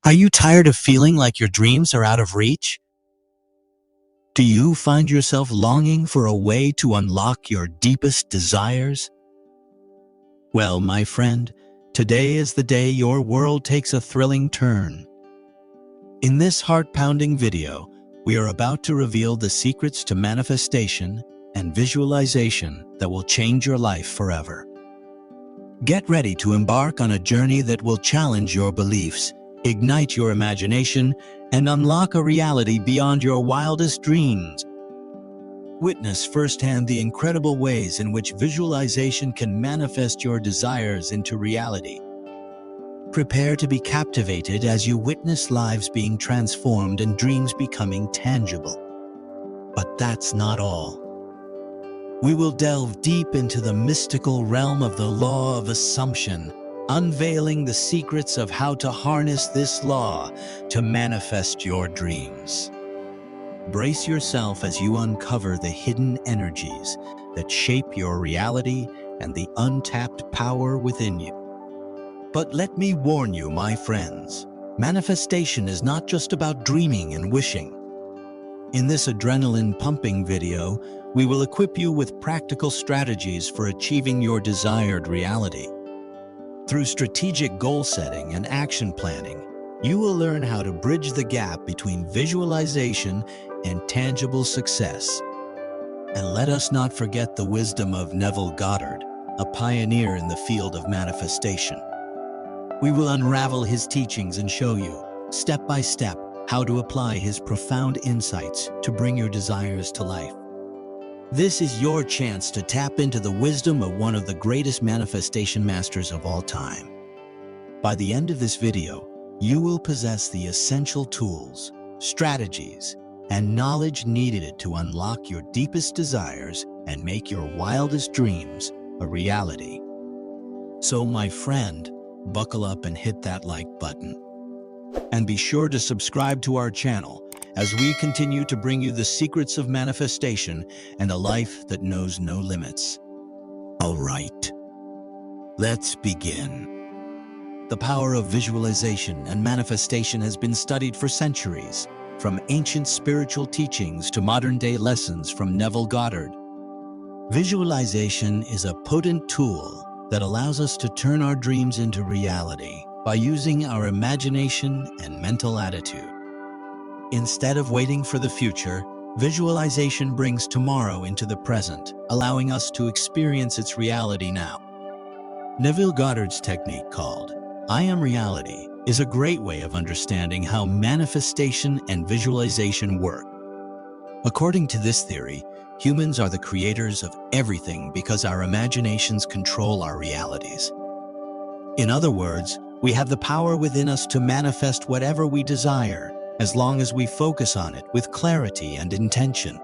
Are you tired of feeling like your dreams are out of reach? Do you find yourself longing for a way to unlock your deepest desires? Well, my friend, today is the day your world takes a thrilling turn. In this heart-pounding video, we are about to reveal the secrets to manifestation and visualization that will change your life forever. Get ready to embark on a journey that will challenge your beliefs, ignite your imagination, and unlock a reality beyond your wildest dreams. Witness firsthand the incredible ways in which visualization can manifest your desires into reality. Prepare to be captivated as you witness lives being transformed and dreams becoming tangible. But that's not all. We will delve deep into the mystical realm of the law of assumption, unveiling the secrets of how to harness this law to manifest your dreams. Brace yourself as you uncover the hidden energies that shape your reality and the untapped power within you. But let me warn you, my friends, manifestation is not just about dreaming and wishing. In this adrenaline-pumping video, we will equip you with practical strategies for achieving your desired reality. Through strategic goal setting and action planning, you will learn how to bridge the gap between visualization and tangible success. And let us not forget the wisdom of Neville Goddard, a pioneer in the field of manifestation. We will unravel his teachings and show you, step by step, how to apply his profound insights to bring your desires to life. This is your chance to tap into the wisdom of one of the greatest manifestation masters of all time. By the end of this video, you will possess the essential tools, strategies, and knowledge needed to unlock your deepest desires and make your wildest dreams a reality. So, my friend, buckle up and hit that like button. And be sure to subscribe to our channel as we continue to bring you the secrets of manifestation and a life that knows no limits. All right, let's begin. The power of visualization and manifestation has been studied for centuries, from ancient spiritual teachings to modern-day lessons from Neville Goddard. Visualization is a potent tool that allows us to turn our dreams into reality by using our imagination and mental attitude. Instead of waiting for the future, visualization brings tomorrow into the present, allowing us to experience its reality now. Neville Goddard's technique, called I Am Reality, is a great way of understanding how manifestation and visualization work. According to this theory, humans are the creators of everything because our imaginations control our realities. In other words, we have the power within us to manifest whatever we desire, as long as we focus on it with clarity and intention.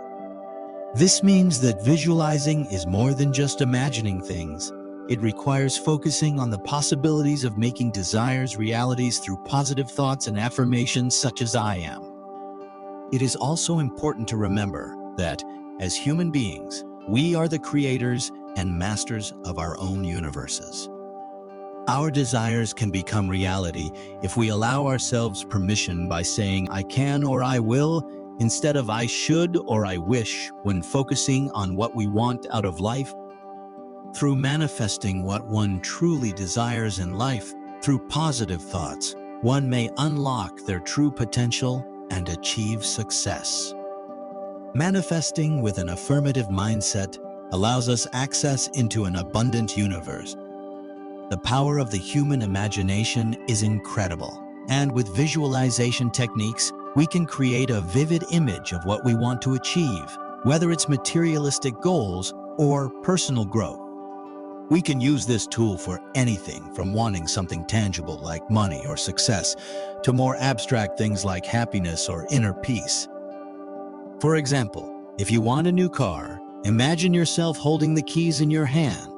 This means that visualizing is more than just imagining things. It requires focusing on the possibilities of making desires realities through positive thoughts and affirmations such as I am. It is also important to remember that, as human beings, we are the creators and masters of our own universes. Our desires can become reality if we allow ourselves permission by saying I can or I will instead of I should or I wish when focusing on what we want out of life. Through manifesting what one truly desires in life, through positive thoughts, one may unlock their true potential and achieve success. Manifesting with an affirmative mindset allows us access into an abundant universe. The power of the human imagination is incredible, and with visualization techniques, we can create a vivid image of what we want to achieve, whether it's materialistic goals or personal growth. We can use this tool for anything from wanting something tangible like money or success to more abstract things like happiness or inner peace. For example, if you want a new car, imagine yourself holding the keys in your hand.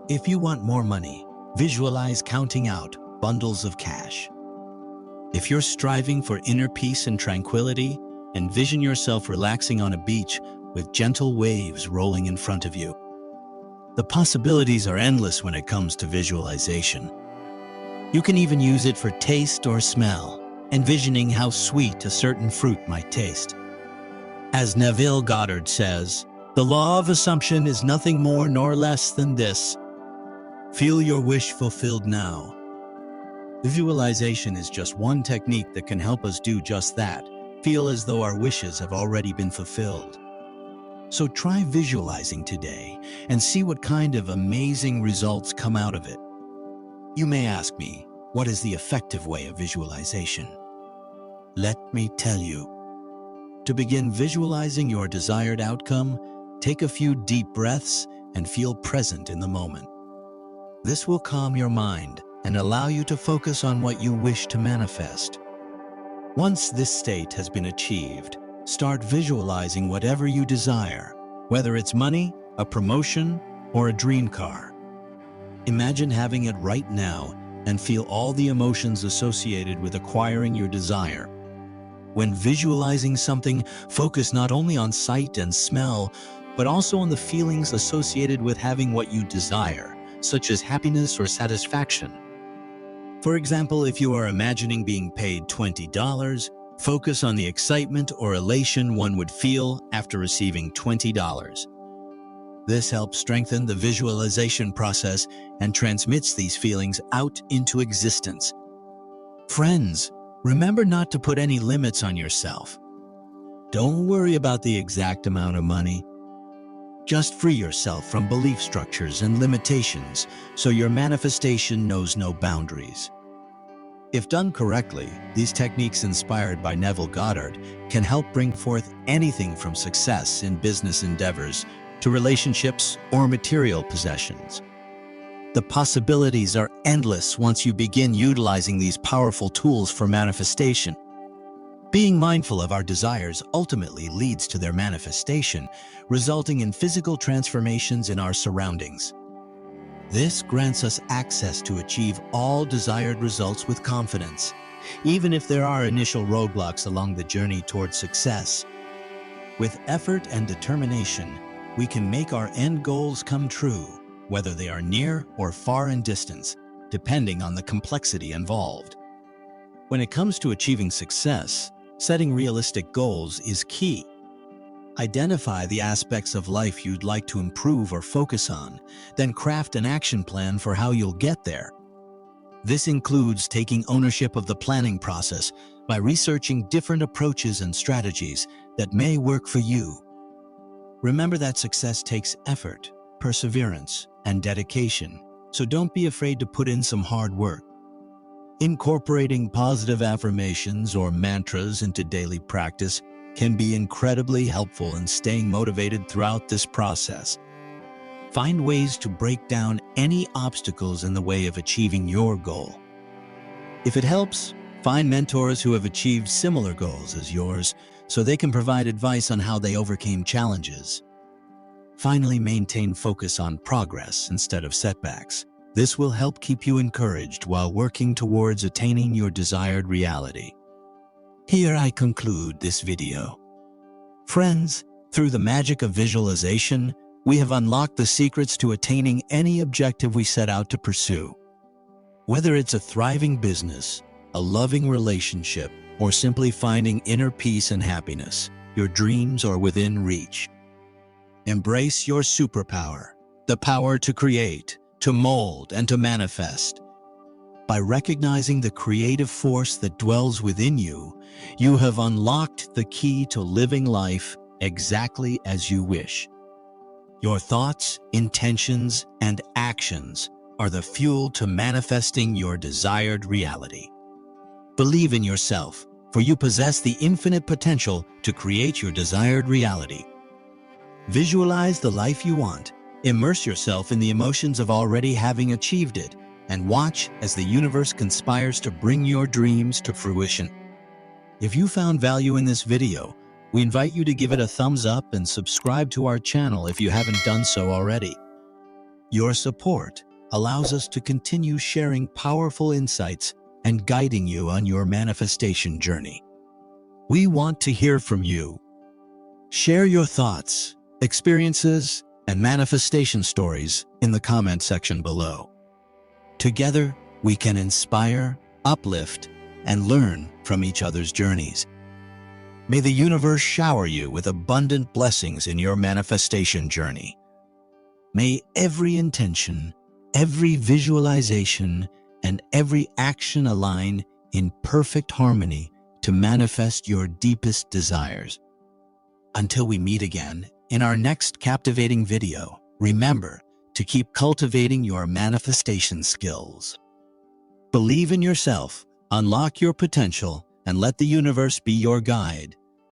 If you want more money, visualize counting out bundles of cash. If you're striving for inner peace and tranquility, envision yourself relaxing on a beach with gentle waves rolling in front of you. The possibilities are endless when it comes to visualization. You can even use it for taste or smell, envisioning how sweet a certain fruit might taste. As Neville Goddard says, the law of assumption is nothing more nor less than this: feel your wish fulfilled now. Visualization is just one technique that can help us do just that, feel as though our wishes have already been fulfilled. So try visualizing today and see what kind of amazing results come out of it. You may ask me, what is the effective way of visualization? Let me tell you. To begin visualizing your desired outcome, take a few deep breaths and feel present in the moment. This will calm your mind and allow you to focus on what you wish to manifest. Once this state has been achieved, start visualizing whatever you desire, whether it's money, a promotion, or a dream car. Imagine having it right now and feel all the emotions associated with acquiring your desire. When visualizing something, focus not only on sight and smell, but also on the feelings associated with having what you desire, such as happiness or satisfaction. For example, if you are imagining being paid $20, focus on the excitement or elation one would feel after receiving $20. This helps strengthen the visualization process and transmits these feelings out into existence. Friends, remember not to put any limits on yourself. Don't worry about the exact amount of money. Just free yourself from belief structures and limitations so your manifestation knows no boundaries. If done correctly, these techniques inspired by Neville Goddard can help bring forth anything from success in business endeavors to relationships or material possessions. The possibilities are endless once you begin utilizing these powerful tools for manifestation. Being mindful of our desires ultimately leads to their manifestation, resulting in physical transformations in our surroundings. This grants us access to achieve all desired results with confidence, even if there are initial roadblocks along the journey toward success. With effort and determination, we can make our end goals come true, whether they are near or far in distance, depending on the complexity involved. When it comes to achieving success, setting realistic goals is key. Identify the aspects of life you'd like to improve or focus on, then craft an action plan for how you'll get there. This includes taking ownership of the planning process by researching different approaches and strategies that may work for you. Remember that success takes effort, perseverance, and dedication, so don't be afraid to put in some hard work. Incorporating positive affirmations or mantras into daily practice can be incredibly helpful in staying motivated throughout this process. Find ways to break down any obstacles in the way of achieving your goal. If it helps, find mentors who have achieved similar goals as yours so they can provide advice on how they overcame challenges. Finally, maintain focus on progress instead of setbacks. This will help keep you encouraged while working towards attaining your desired reality. Here I conclude this video. Friends, through the magic of visualization, we have unlocked the secrets to attaining any objective we set out to pursue. Whether it's a thriving business, a loving relationship, or simply finding inner peace and happiness, your dreams are within reach. Embrace your superpower, the power to create, to mold, and to manifest. By recognizing the creative force that dwells within you, you have unlocked the key to living life exactly as you wish. Your thoughts, intentions, and actions are the fuel to manifesting your desired reality. Believe in yourself, for you possess the infinite potential to create your desired reality. Visualize the life you want, immerse yourself in the emotions of already having achieved it, and watch as the universe conspires to bring your dreams to fruition. If you found value in this video, we invite you to give it a thumbs up and subscribe to our channel if you haven't done so already. Your support allows us to continue sharing powerful insights and guiding you on your manifestation journey. We want to hear from you. Share your thoughts, experiences, and manifestation stories in the comment section below. Together, We can inspire, uplift, and learn from each other's journeys. May the universe shower you with abundant blessings in your manifestation journey. May every intention, every visualization, and every action align in perfect harmony to manifest your deepest desires. Until we meet again in our next captivating video, remember to keep cultivating your manifestation skills. Believe in yourself, unlock your potential, and let the universe be your guide.